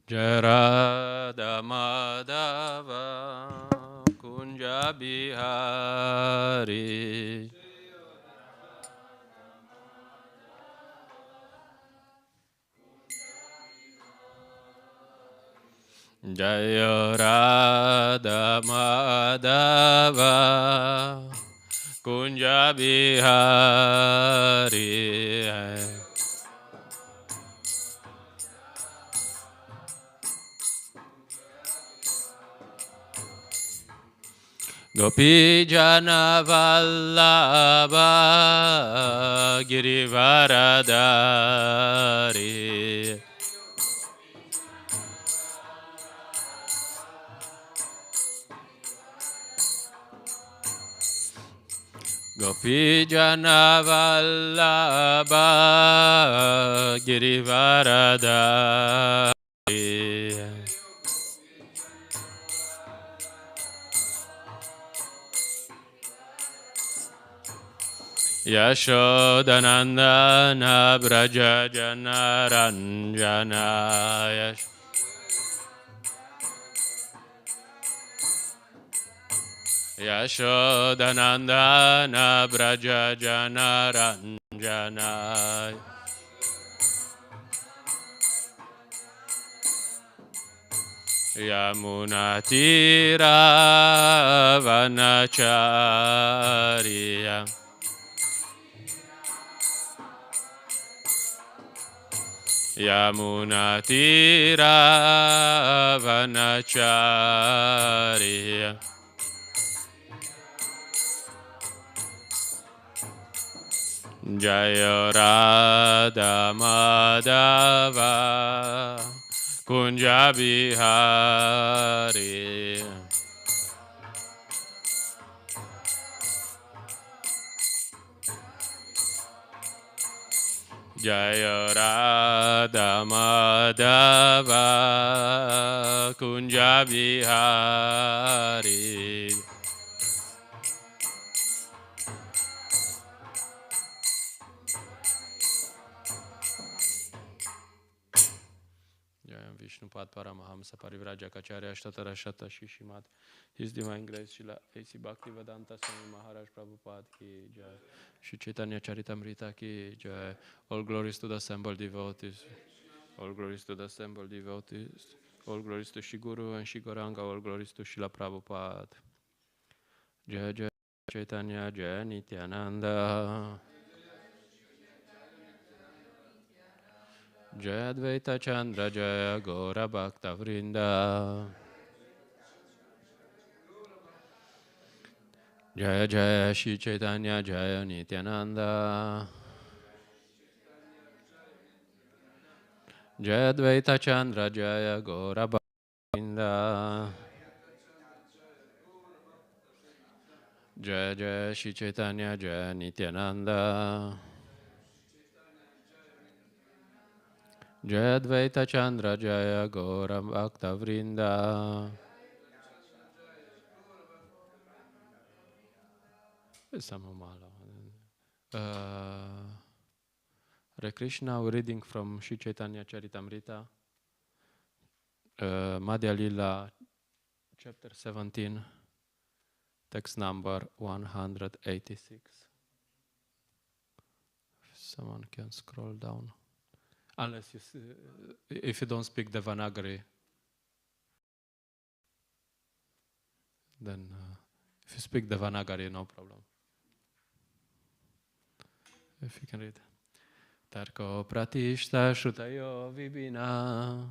Jai Radha Madhava Kunja Bihari Jai Radha Madhava Kunja Bihari Gopi Jana Vallabha Girivaradari Gopi Jana Vallabha Girivaradari Yashodanandana Braja Janaranjana Yashodanandana Braja Janaranjana Yamunatira Vanacharya Yamunatira Vanacharya Jaya Radha Madhava Kunja Bihari Jaya Radha Madhava Kunja Bihari Vishnupat Paramahamsa Parivrajacharya Ashtatara Shata Shishimat. His Divine Grace Srila A.C. Bhaktivedanta Swami Maharaj Prabhupada ki jai. Shri Caitanya-caritamrita ki jai. All glories to the assembled devotees. All glories to the assembled devotees. All glories to Shri Guru and Shri Gauranga. All glories to Srila Prabhupada. Jai Jai Chaitanya Jai Nityananda. Jai Advaita Chandra Jaya Gaura Bhakta Vrinda Jaya Jaya Shri Chaitanya Jaya Nityananda Jai Advaita Chandra Jaya Gaura Bhakta Vrinda Jaya Jaya Shri Chaitanya Jaya Nityananda Jai Advaita Chandra Jaya Gaura Bhakta Vrinda. Samamala. Hare Krishna, we're reading from Sri Caitanya-caritamrita Madhya Lila, chapter 17, text number 186. If someone can scroll down. Unless you if you don't speak Devanagari, then if you speak Devanagari, no problem. If you can read. Tarko pratishta shutayo vibina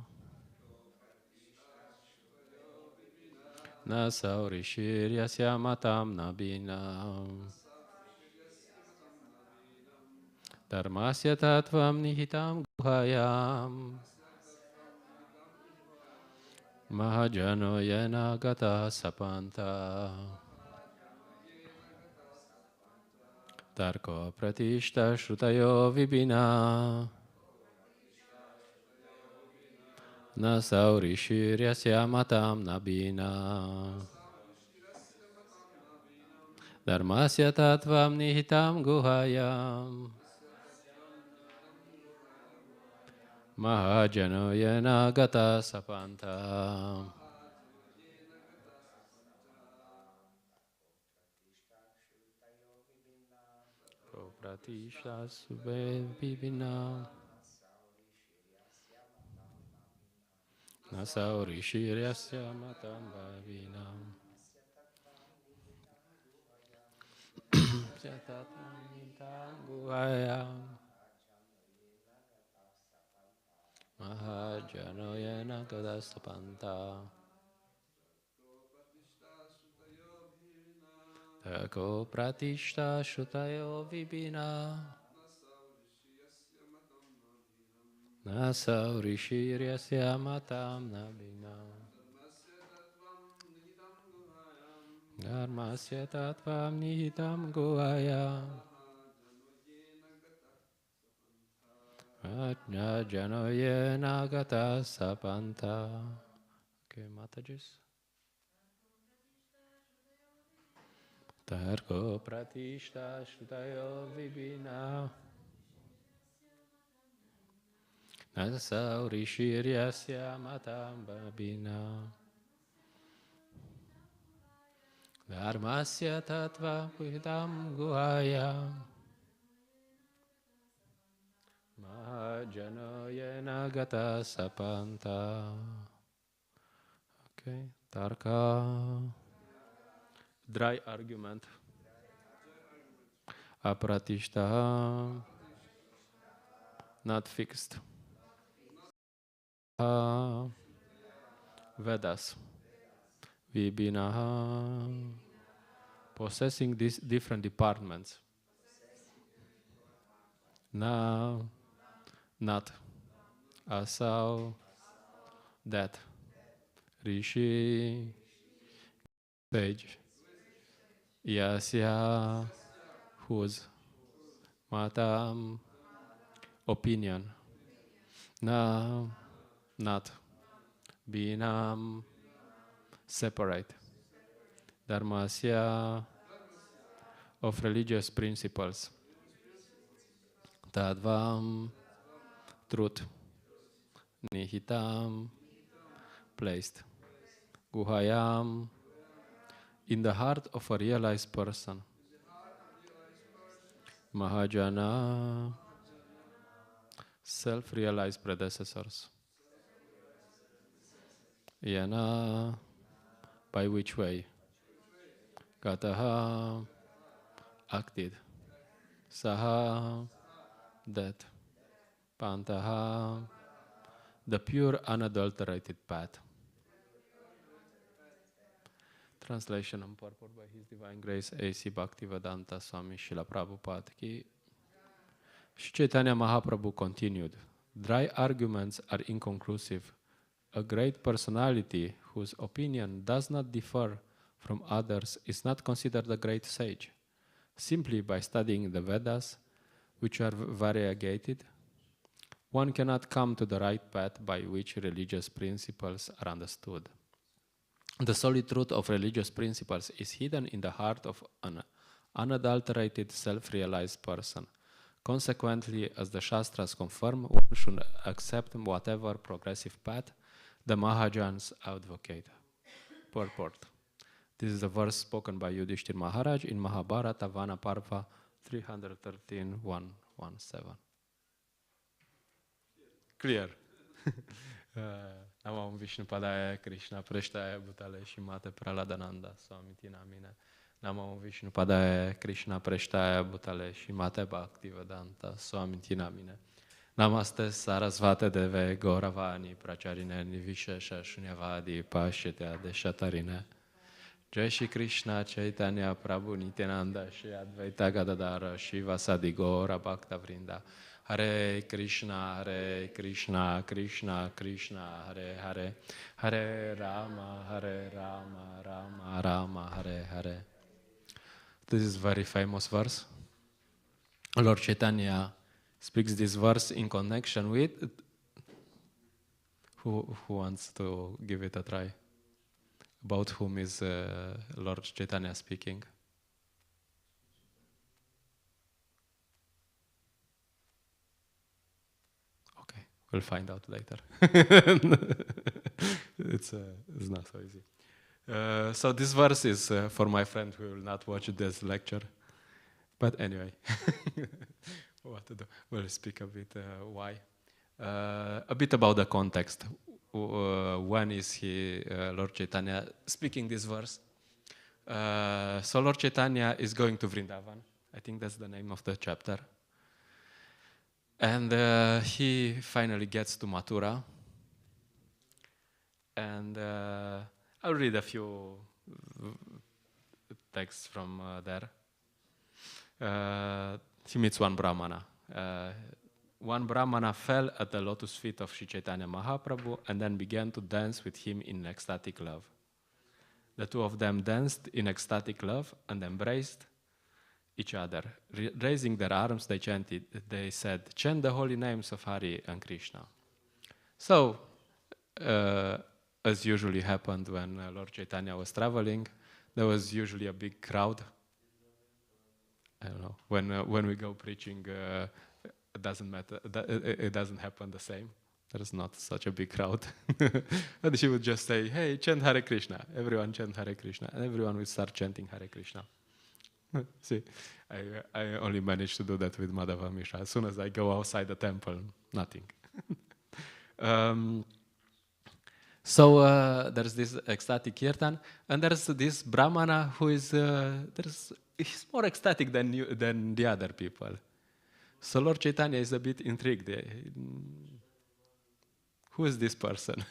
na saurishirya syamatam nabina dharmasya tatvam nihitam guhayam mahajano yena gata sapanta Tarko pratishta shrutayo vibina na saurishirya syamatam nabina dharmasya tatvam nihitam guhayam Mahajano yena gata sapanta. Pratishtha subhe vivina. Nasauri shiryasya matam bhavinam. Guhayam. Mahajanoyena gadasapanta. Tako pratishta shutayo vibina. Nasa urishiryasya matam nabina. Dharmasya tattvam nihitam guhayam. Ajnajanoyena gata sapanta. Okay, Matajis. Tarko pratishta shutayo vibina. Nasa urishiryasya matam babina. Dharmasya tattva puhitam guhayam. Mahajanoyena gata sapanta. Okay, Tarka. Dry argument. Apratishta. Not fixed. Vedas. Vibhinaha. Possessing these different departments. Now, not. Asau. That. Rishi. Sage. Yasya. Whose. Matam. Opinion. Now, not. Binam. Separate. Dharmasya. Of religious principles. Tadvam. Truth. Nihitam. Placed. Guhayam. In the heart of a realized person. Mahajana. Self-realized predecessors. Yana. By which way? Gataha. Acted. Saha. That. Pantaha. The pure unadulterated path. Translation and purport by His Divine Grace A.C. Bhaktivedanta Swami Srila Prabhupada ki. Chaitanya Mahaprabhu continued. Dry arguments are inconclusive. A great personality whose opinion does not differ from others is not considered a great sage. Simply by studying the Vedas, which are variegated, one cannot come to the right path by which religious principles are understood. The solid truth of religious principles is hidden in the heart of an unadulterated, self-realized person. Consequently, as the Shastras confirm, one should accept whatever progressive path the Mahajans advocate. Purport. This is a verse spoken by Yudhishthir Maharaj in Mahabharata Vana Parva 313.117. Clear. Namam Vishnu Padaya Krishna Preshtaya Bhutale Shimate Praladananda Swamiti Namine. Namam Vishnu Padaya Krishna Preshtaya Bhutale Shimate Bhaktivedanta Swamiti Namine. Namaste Sarasvate Deve Gauravani Pracharine Nivishesha Shunyavadi Pashyatya Deshatarine. Jai Shri Krishna Chaitanya Prabhu Nityananda Shri Advaita Gadadara Shiva Sadi Gaura Bhakta Vrinda. Hare Krishna Krishna Krishna Hare Hare Hare Rama Rama Rama Hare Hare. This is very famous verse. Lord Chaitanya speaks this verse in connection with who wants to give it a try? About whom is Lord Chaitanya speaking? Okay, We'll find out later. It's not so easy. So this verse is for my friend who will not watch this lecture. But anyway, what to do? We'll speak a bit why. A bit about the context. When is he, Lord Chaitanya, speaking this verse? So Lord Chaitanya is going to Vrindavan. I think that's the name of the chapter. And he finally gets to Mathura. And I'll read a few texts from there. He meets one Brahmana. One Brahmana fell at the lotus feet of Sri Chaitanya Mahaprabhu and then began to dance with him in ecstatic love. The two of them danced in ecstatic love and embraced each other. Raising their arms, they chanted. They said, "Chant the holy names of Hare and Krishna." So, as usually happened when Lord Chaitanya was traveling, there was usually a big crowd. I don't know, when we go preaching, it doesn't matter. It doesn't happen the same. There is not such a big crowd. And she would just say, "Hey, chant Hare Krishna." Everyone chant Hare Krishna. And everyone would start chanting Hare Krishna. See, I only managed to do that with Madhava Misha. As soon as I go outside the temple, nothing. So there's this ecstatic kirtan, and there's this Brahmana who is he's more ecstatic than the other people. So Lord Chaitanya is a bit intrigued. Who is this person?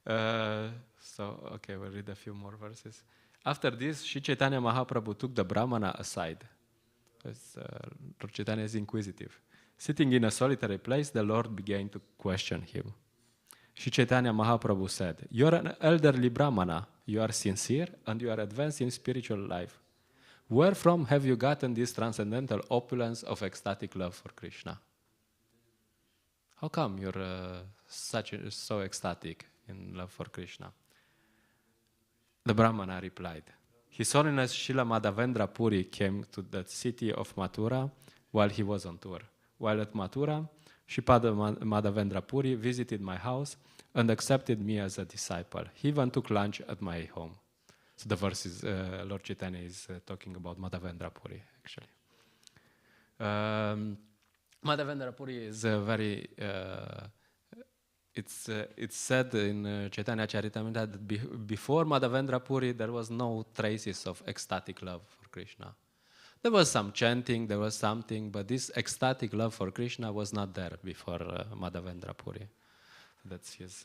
Okay, we'll read a few more verses. After this, Sri Chaitanya Mahaprabhu took the Brahmana aside. Lord Chaitanya is inquisitive. Sitting in a solitary place, the Lord began to question him. Sri Chaitanya Mahaprabhu said, "You're an elderly Brahmana. You are sincere and you are advanced in spiritual life. Where from have you gotten this transcendental opulence of ecstatic love for Krishna? How come you're so ecstatic in love for Krishna?" The Brahmana replied, "His Holiness Srila Madhavendra Puri came to the city of Mathura while he was on tour. While at Mathura, Shripada Madhavendra Puri visited my house and accepted me as a disciple. He even took lunch at my home." So the verse is, Lord Chaitanya is talking about Madhavendra Puri, actually. Madhavendra Puri is very... It's said in Caitanya-caritamrita that before Madhavendra Puri, there was no traces of ecstatic love for Krishna. There was some chanting, there was something, but this ecstatic love for Krishna was not there before Madhavendra Puri. That's his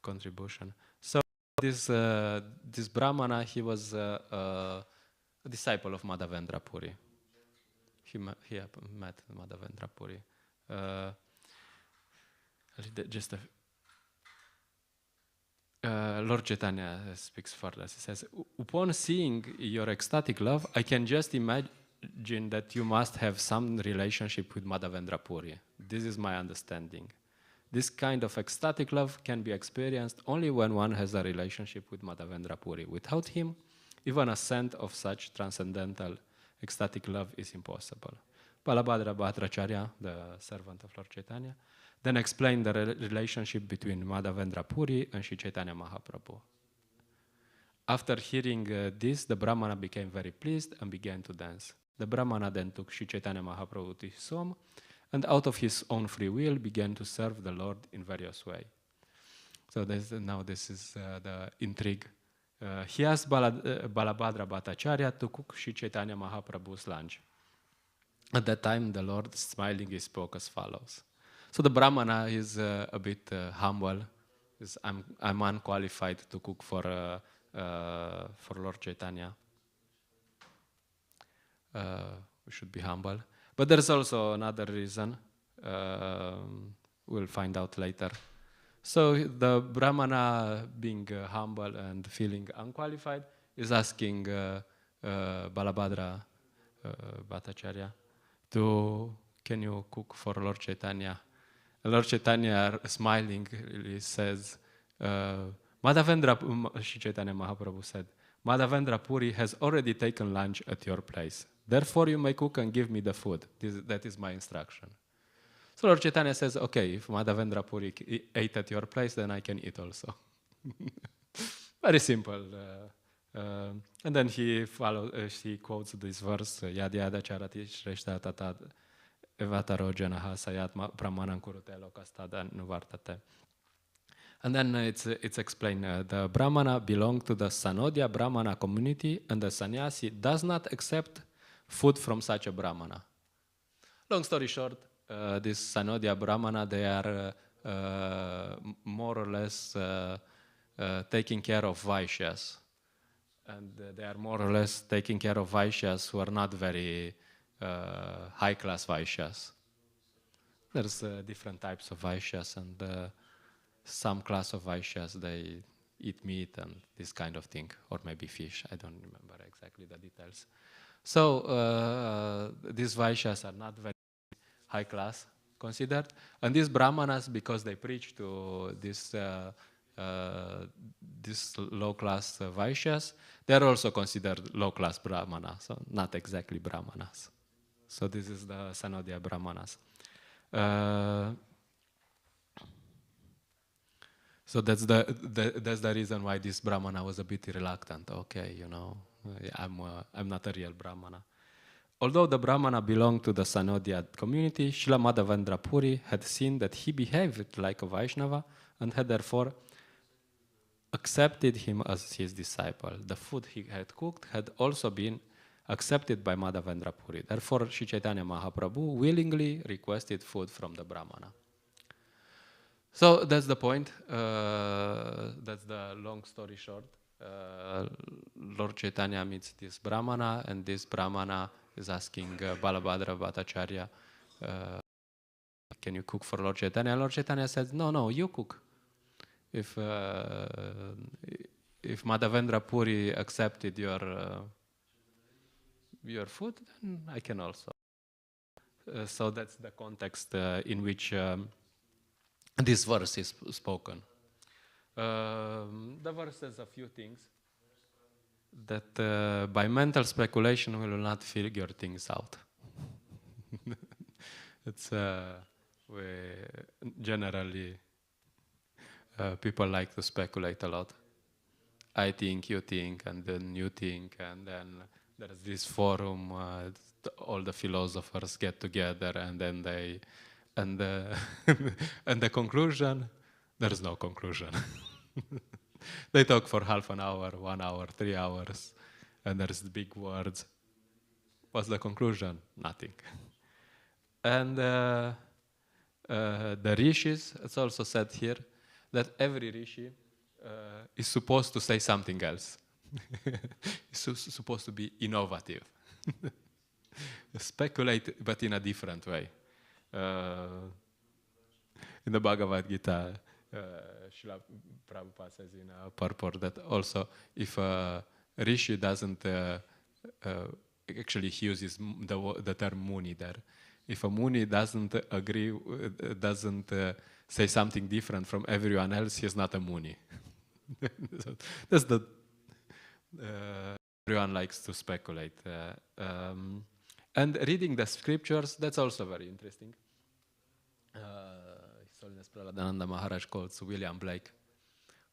contribution. So this Brahmana, he was a disciple of Madhavendra Puri. He met Madhavendra Puri. Lord Chaitanya speaks further. He says, "Upon seeing your ecstatic love, I can just imagine that you must have some relationship with Madhavendra Puri. This is my understanding. This kind of ecstatic love can be experienced only when one has a relationship with Madhavendra Puri. Without him, even a scent of such transcendental ecstatic love is impossible." Balabhadra Bhadracharya, the servant of Lord Chaitanya, then explained the relationship between Madhavendra Puri and Sri Chaitanya Mahaprabhu. After hearing this, the Brahmana became very pleased and began to dance. The Brahmana then took Sri Chaitanya Mahaprabhu to his home and out of his own free will began to serve the Lord in various ways. So this is the intrigue. He asked Balabhadra Bhattacharya to cook Sri Chaitanya Mahaprabhu's lunch. At that time, the Lord, smiling, he spoke as follows. So the Brahmana is a bit humble. I'm unqualified to cook for Lord Chaitanya. We should be humble. But there's also another reason. We'll find out later. So the Brahmana, being humble and feeling unqualified, is asking Balabhadra Bhattacharya can you cook for Lord Chaitanya? And Lord Chaitanya, smiling, says, Sri Chaitanya Mahaprabhu said, "Madhavendra Puri has already taken lunch at your place. Therefore, you may cook and give me the food." That is my instruction. So Lord Chaitanya says, okay, if Madhavendra Puri ate at your place, then I can eat also. Very simple. And then he quotes this verse, Yad yada charati shreshta tatat evataro janaha sayat brahmanan kurute lokastada nuvartate. And then it's explained, the Brahmana belong to the Sanodya Brahmana community, and the sannyasi does not accept food from such a Brahmana. Long story short, this Sanodya Brahmana, they are more or less taking care of Vaishyas. And they are more or less taking care of Vaishyas who are not very high-class Vaishyas. There's different types of Vaishyas, and some class of Vaishyas, they eat meat and this kind of thing, or maybe fish. I don't remember exactly the details. So these Vaishyas are not very high class considered. And these Brahmanas, because they preach to this low class Vaishyas, they are also considered low class Brahmanas, so not exactly Brahmanas. So this is the Sanodya Brahmanas. So that's the reason why this Brahmana was a bit reluctant. Okay, you know, I'm not a real Brahmana. Although the Brahmana belonged to the Sanodya community, Srila Madhavendra Puri had seen that he behaved like a Vaishnava and had therefore accepted him as his disciple. The food he had cooked had also been accepted by Madhavendra Puri. Therefore, Sri Chaitanya Mahaprabhu willingly requested food from the Brahmana. So that's the point. That's the long story short. Lord Chaitanya meets this Brahmana, and this Brahmana is asking Balabhadra Bhattacharya, can you cook for Lord Chaitanya? Lord Chaitanya says, no, you cook. If Madhavendra Puri accepted your food, then I can also. So that's the context in which this verse is spoken. The verse says a few things. That by mental speculation we will not figure things out. It's generally people like to speculate a lot. I think, you think, and then you think, and then there's this forum. All the philosophers get together, and then and the conclusion. There's no conclusion. They talk for half an hour, 1 hour, 3 hours, and there's big words. What's the conclusion? Nothing. And the rishis, it's also said here, that every rishi is supposed to say something else. It's supposed to be innovative. Speculate, but in a different way. In the Bhagavad Gita, Srila Prabhupada says in a purport that also if a rishi doesn't, actually he uses the term muni there. If a muni doesn't agree, doesn't say something different from everyone else, he's not a muni. So that's the, everyone likes to speculate. And reading the scriptures, that's also very interesting. His Holiness Prahladananda Maharaj quotes William Blake.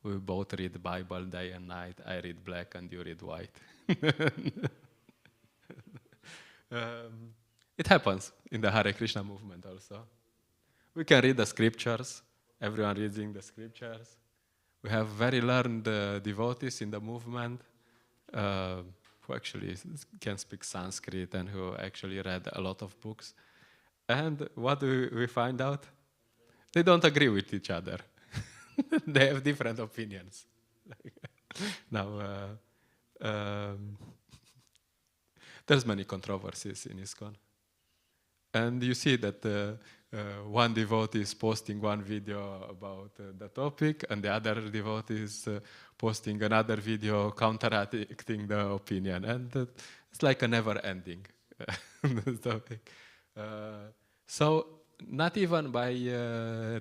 We both read Bible day and night. I read black and you read white. It happens in the Hare Krišna movement also. We can read the scriptures, everyone reading the scriptures. We have very learned devotees in the movement who actually can speak Sanskrit and who actually read a lot of books. And what do we find out? They don't agree with each other. They have different opinions. Now, there's many controversies in ISKCON. And you see that one devotee is posting one video about the topic, and the other devotee is posting another video counteracting the opinion. And it's like a never-ending topic. So not even by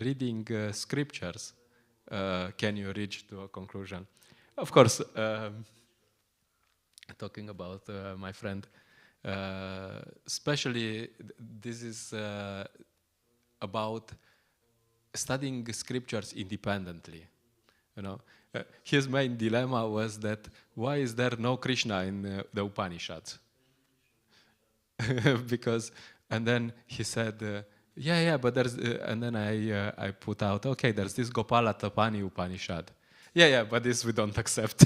reading scriptures can you reach to a conclusion. Of course, talking about my friend, especially this is a about studying scriptures independently. His main dilemma was that why is there no Krishna in the Upanishads? Because, and then he said, yeah, but there's, and then I put out, okay, there's this Gopala Tapani Upanishad. Yeah, but this we don't accept.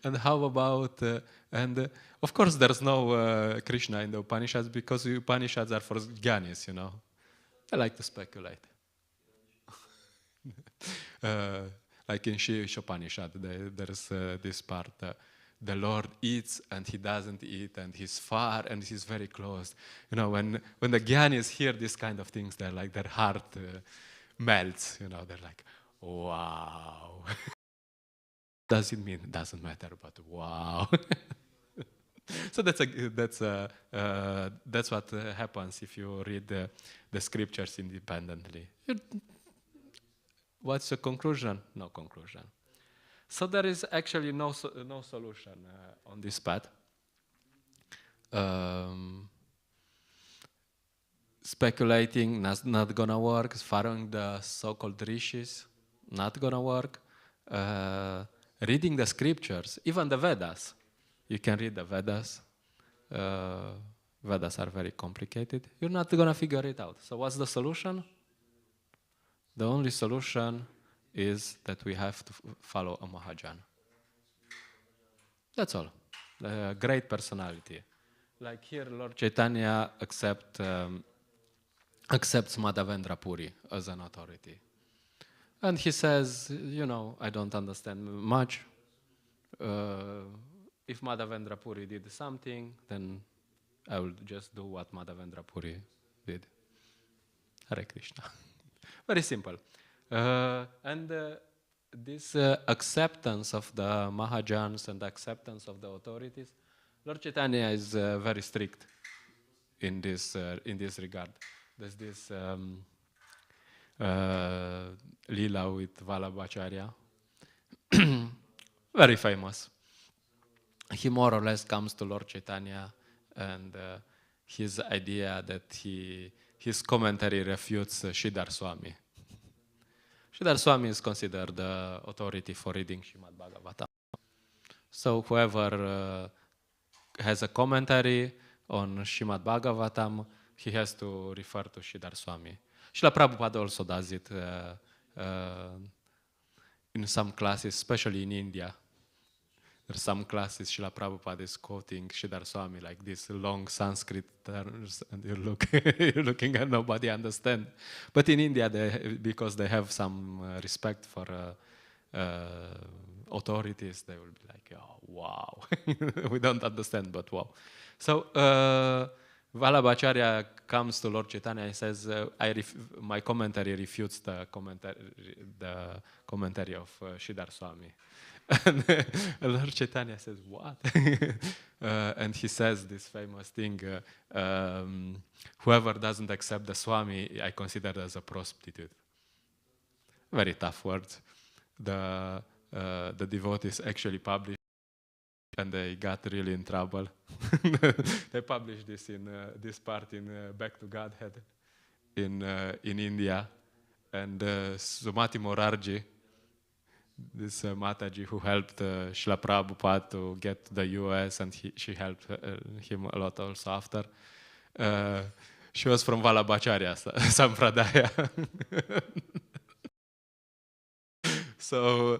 And how about, of course there's no Krishna in the Upanishads because the Upanishads are for Jnanis, I like to speculate. Like in Upanishad, there's this part, the Lord eats and he doesn't eat, and he's far and he's very close. When the Jnanis hear these kind of things, they're like, their heart melts. They're like, wow. Does it mean? It doesn't matter, but wow. So that's what happens if you read the scriptures independently. What's the conclusion? No conclusion. So there is actually no solution on this path. Speculating, not gonna work. Following the so-called rishis, not gonna work. Reading the scriptures, even the Vedas. You can read the Vedas. Vedas are very complicated. You're not gonna figure it out. So what's the solution? The only solution is that we have to follow a Mahajan. That's all. A great personality. Like here, Lord Chaitanya accepts Madhavendra Puri as an authority. And he says, I don't understand much. If Madhavendra Puri did something, then I will just do what Madhavendra Puri did. Hare Krishna. Very simple. This acceptance of the Mahajans and acceptance of the authorities, Lord Chaitanya is very strict in this regard. There's this lila with Vallabhacharya, very famous. He more or less comes to Lord Chaitanya, and his idea that his commentary refutes Sridhar Swami. Sridhar Swami is considered the authority for reading Srimad Bhagavatam. So whoever has a commentary on Srimad Bhagavatam, he has to refer to Sridhar Swami. Srila Prabhupada also does it in some classes, especially in India. There's some classes Srila Prabhupada is quoting Sridhar Swami like this long Sanskrit terms, and you're looking and nobody understands. But in India, because they have some respect for authorities, they will be like, oh, wow. We don't understand, but wow. So Vallabhacharya comes to Lord Chaitanya and says, my commentary refutes the commentary of Sridhar Swami. And Lord Chaitanya says, what? And he says this famous thing, whoever doesn't accept the Swami, I consider as a prostitute. Very tough words. The devotees actually published, and they got really in trouble. They published this in this part in Back to Godhead in India. And Sumati Morarji, this Mataji who helped Srila Prabhupada to get to the US, and she helped him a lot also after. She was from Vallabhacharya Sampradaya. So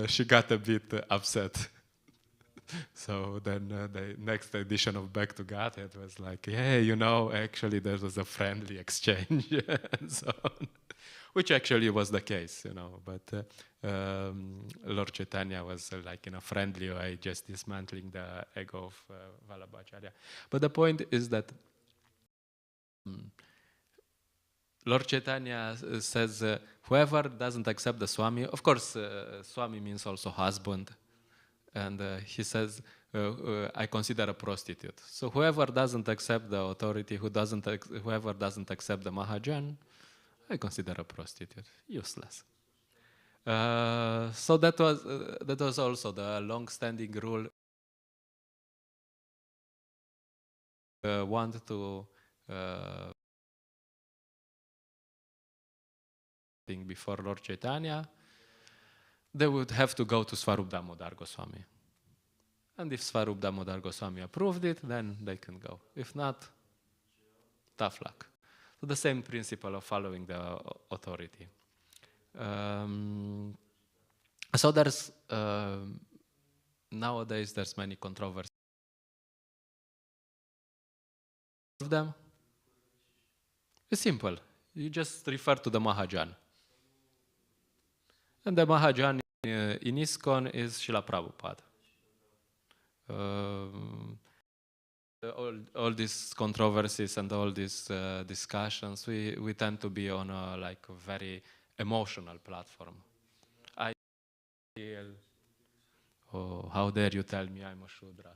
she got a bit upset. So then the next edition of Back to Godhead was like, hey, actually there was a friendly exchange and so on. Which actually was the case, but Lord Chaitanya was like in a friendly way, just dismantling the ego of Vallabhacharya. But the point is that Lord Chaitanya says, whoever doesn't accept the Swami, of course, Swami means also husband, and he says, I consider a prostitute. So whoever doesn't accept the authority, whoever doesn't accept the Mahajan, I consider a prostitute, useless. So that was also the long-standing rule. Want to thing before Lord Chaitanya, they would have to go to Swarup Damodar Goswami. And if Swarup Damodar Goswami approved it, then they can go. If not, tough luck. So the same principle of following the authority. So there's, nowadays there's many controversies of them. It's simple. You just refer to the Mahajan. And the Mahajan in ISKCON is Srila Prabhupada. All these controversies and all these discussions, we tend to be on a very emotional platform. I feel, oh, how dare you tell me I'm a Shudra?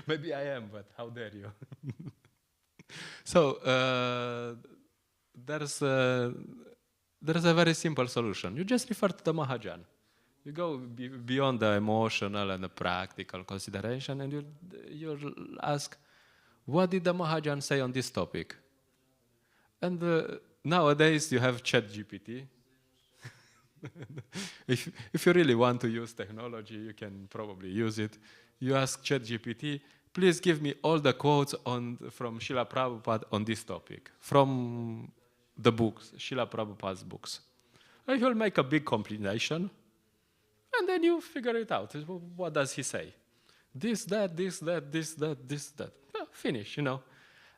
Maybe I am, but how dare you? So there's a very simple solution. You just refer to the Mahajan. You go beyond the emotional and the practical consideration, and you ask, what did the Mahajan say on this topic? And nowadays you have ChatGPT. If you really want to use technology, you can probably use it. You ask ChatGPT, please give me all the quotes from Srila Prabhupada on this topic, from the books, Srila Prabhupada's books. And he'll make a big compilation, and then you figure it out. What does he say? This, that, this, that, this, that, this, that. Finish, you know.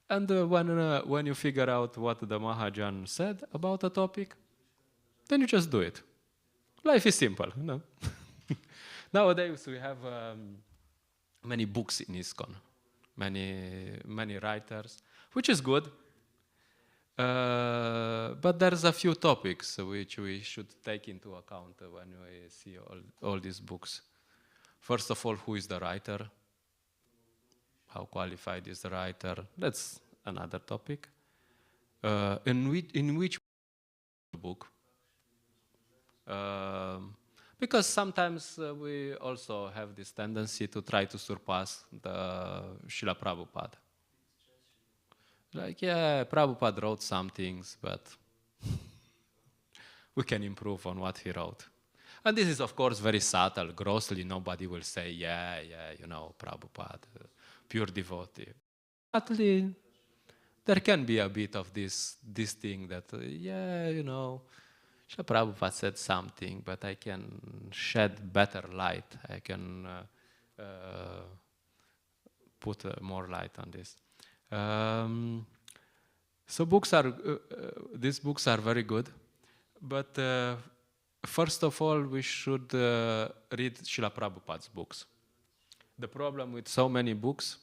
And when you figure out what the Mahajan said about a topic, then you just do it. Life is simple, you know. Nowadays we have many books in ISKCON, many writers, which is good. But there's a few topics which we should take into account when we see all these books. First of all, who is the writer? How qualified is the writer? That's another topic. In which book? Because sometimes we also have this tendency to try to surpass the Srila Prabhupada. Like, yeah, Prabhupada wrote some things, but we can improve on what he wrote. And this is, of course, very subtle. Grossly, nobody will say, yeah, you know, Prabhupada, pure devotee. Subtly, there can be a bit of this thing that, yeah, you know, Srila Prabhupada said something, but I can shed better light. I can put more light on this. So these books are very good, but first of all, we should read Srila Prabhupada's books. The problem with so many books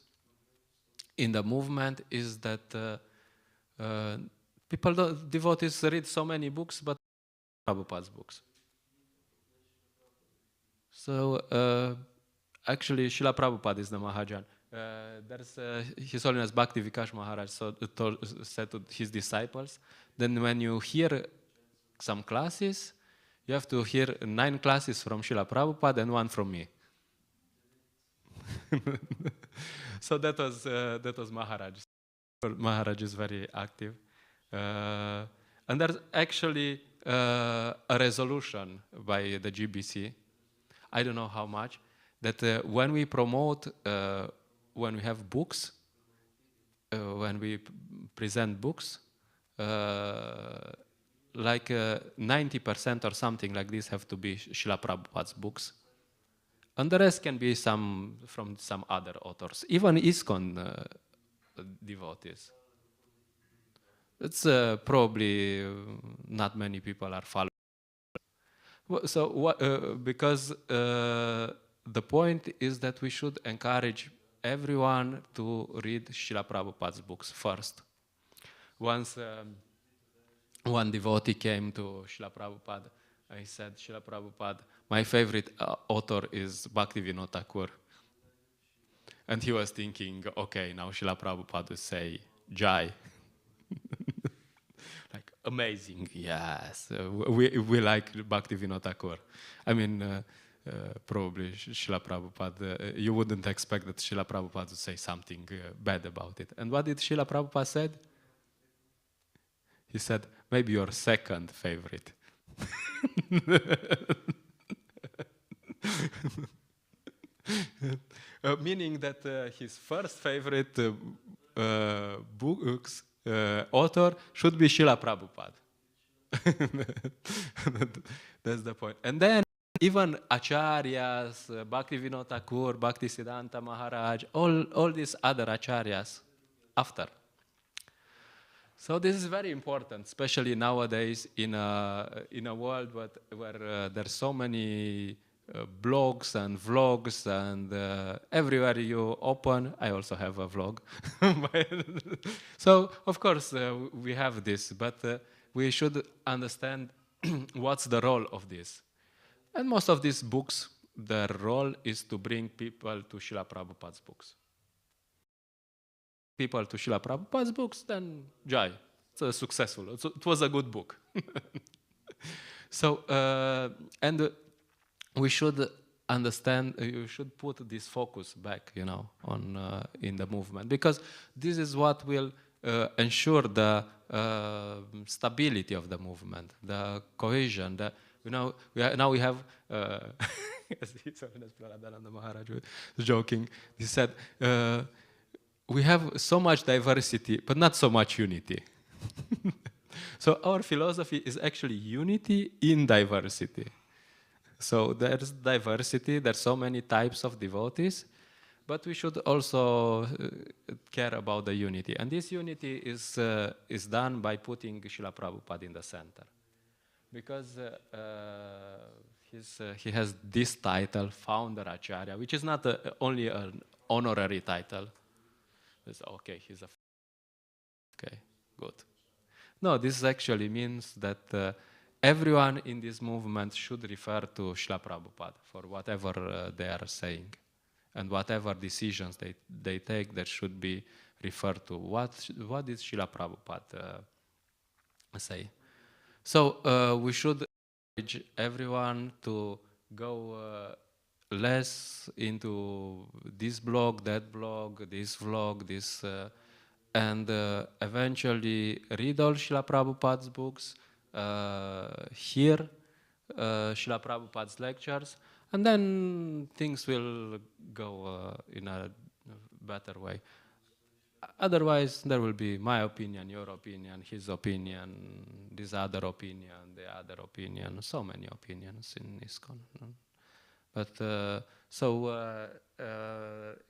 in the movement is that devotees read so many books, but Prabhupada's books. So actually, Srila Prabhupada is the Mahajan. There's His Holiness Bhakti Vikash Maharaj said to his disciples, then when you hear some classes, you have to hear 9 classes from Srila Prabhupada and 1 from me. So that was Maharaj. Maharaj is very active. And there's actually a resolution by the GBC, I don't know how much, that when we promote, when we have books, when we present books, like 90% or something like this have to be Srila Prabhupada's books. And the rest can be from some other authors, even ISKCON devotees. It's probably not many people are following. So because the point is that we should encourage everyone to read Srila Prabhupada's books first. Once one devotee came to Srila Prabhupada, I said, Srila Prabhupada, my favorite author is Bhaktivinoda Thakur. And he was thinking, okay, now Srila Prabhupada will say, Jai. Like, amazing, yes. We like Bhaktivinoda Thakur. I mean, probably Srila Prabhupada, you wouldn't expect that Srila Prabhupada would say something bad about it. And what did Srila Prabhupada said? He said, maybe your second favorite. Meaning that his first favorite books author should be Srila Prabhupada. That's the point. And then even acharyas, Bhaktivinoda Thakur, Bhaktisiddhanta Maharaj, all these other acharyas after. So this is very important, especially nowadays in a world where there's so many blogs and vlogs, and everywhere you open, I also have a vlog. So of course we have this, but we should understand what's the role of this. And most of these books, their role is to bring people to Srila Prabhupada's books. People to Srila Prabhupada's books, then jai, it's successful. It was a good book. So, and we should understand, you should put this focus back, on in the movement, because this is what will ensure the stability of the movement, the cohesion. Now we have, as Maharaj was joking, he said, we have so much diversity, but not so much unity. So our philosophy is actually unity in diversity. So there's diversity, there's so many types of devotees, but we should also care about the unity. And this unity is done by putting Srila Prabhupada in the center. Because he has this title, Founder Acharya, which is not only an honorary title. It's, okay, he's a... Okay, good. No, this actually means that everyone in this movement should refer to Srila Prabhupada for whatever they are saying. And whatever decisions they take, that should be referred to. What did Srila Prabhupada say? So we should encourage everyone to go less into this blog, that blog, this vlog, this... and eventually read all Srila Prabhupada's books, hear Srila Prabhupada's lectures, and then things will go in a better way. Otherwise, there will be my opinion, your opinion, his opinion, this other opinion, the other opinion, so many opinions in ISKCON. But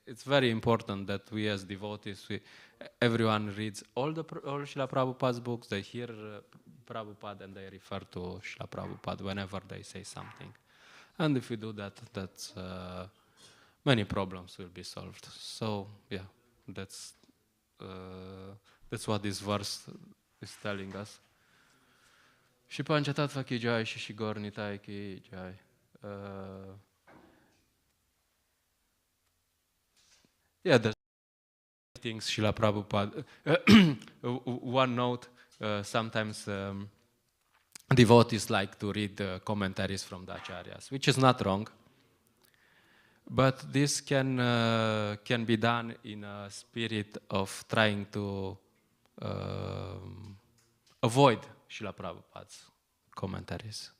it's very important that we as devotees, everyone reads all Srila Prabhupada's books, they hear Prabhupada and they refer to Srila Prabhupada whenever they say something. And if we do that, that's many problems will be solved. So yeah, that's what this verse is telling us. Și Panchatattva ki jai, și Gaur Nitai ki jai. Yeah, there's things Srila Prabhupada. One note, sometimes devotees like to read commentaries from the acharyas, which is not wrong. But this can be done in a spirit of trying to avoid Srila Prabhupada's commentaries.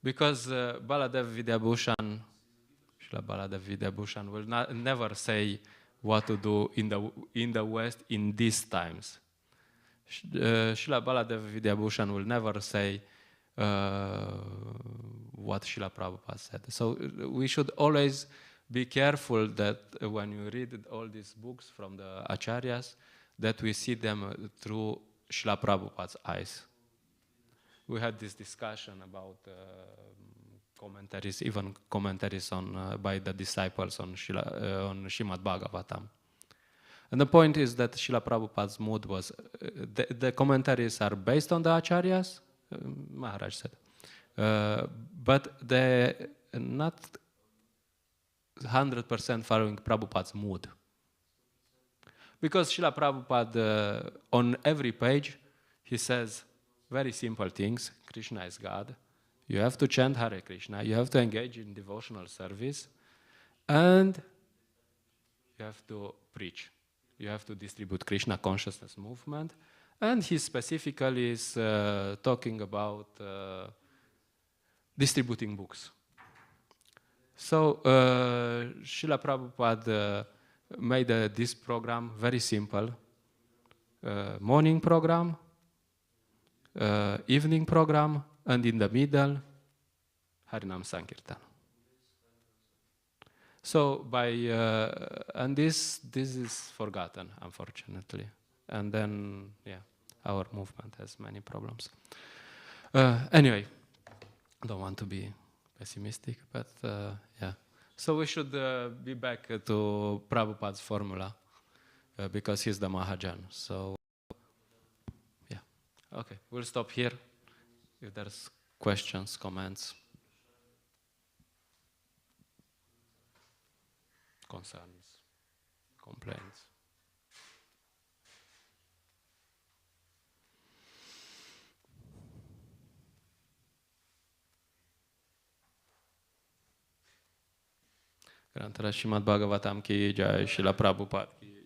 Because Baladev Vidyabhushan, Srila Baladev Vidyabhushan will never say what to do in the West in these times. Srila Baladev Vidyabhushan will never say what Srila Prabhupada said. So we should always be careful that when you read all these books from the acharyas, that we see them through Srila Prabhupada's eyes. We had this discussion about commentaries, even commentaries by the disciples on Srimad Bhagavatam. And the point is that Srila Prabhupada's mood was, the commentaries are based on the acharyas, Maharaj said, but they're not 100% following Prabhupada's mood. Because Srila Prabhupada, on every page, he says very simple things. Krishna is God. You have to chant Hare Krishna. You have to engage in devotional service. And you have to preach. You have to distribute Krishna consciousness movement. And he specifically is talking about distributing books. So Srila Prabhupada made this program very simple. Morning program, evening program, and in the middle, Harinam Sankirtan. So and this is forgotten, unfortunately. And then, yeah, our movement has many problems. Anyway, I don't want to be pessimistic, but yeah. So we should be back to Prabhupada's formula because he's the Mahajan. So, yeah. Okay, we'll stop here. If there's questions, comments, concerns, complaints. Grantara Srimad Bhagavatam ki jai, Srila Prabhupada ki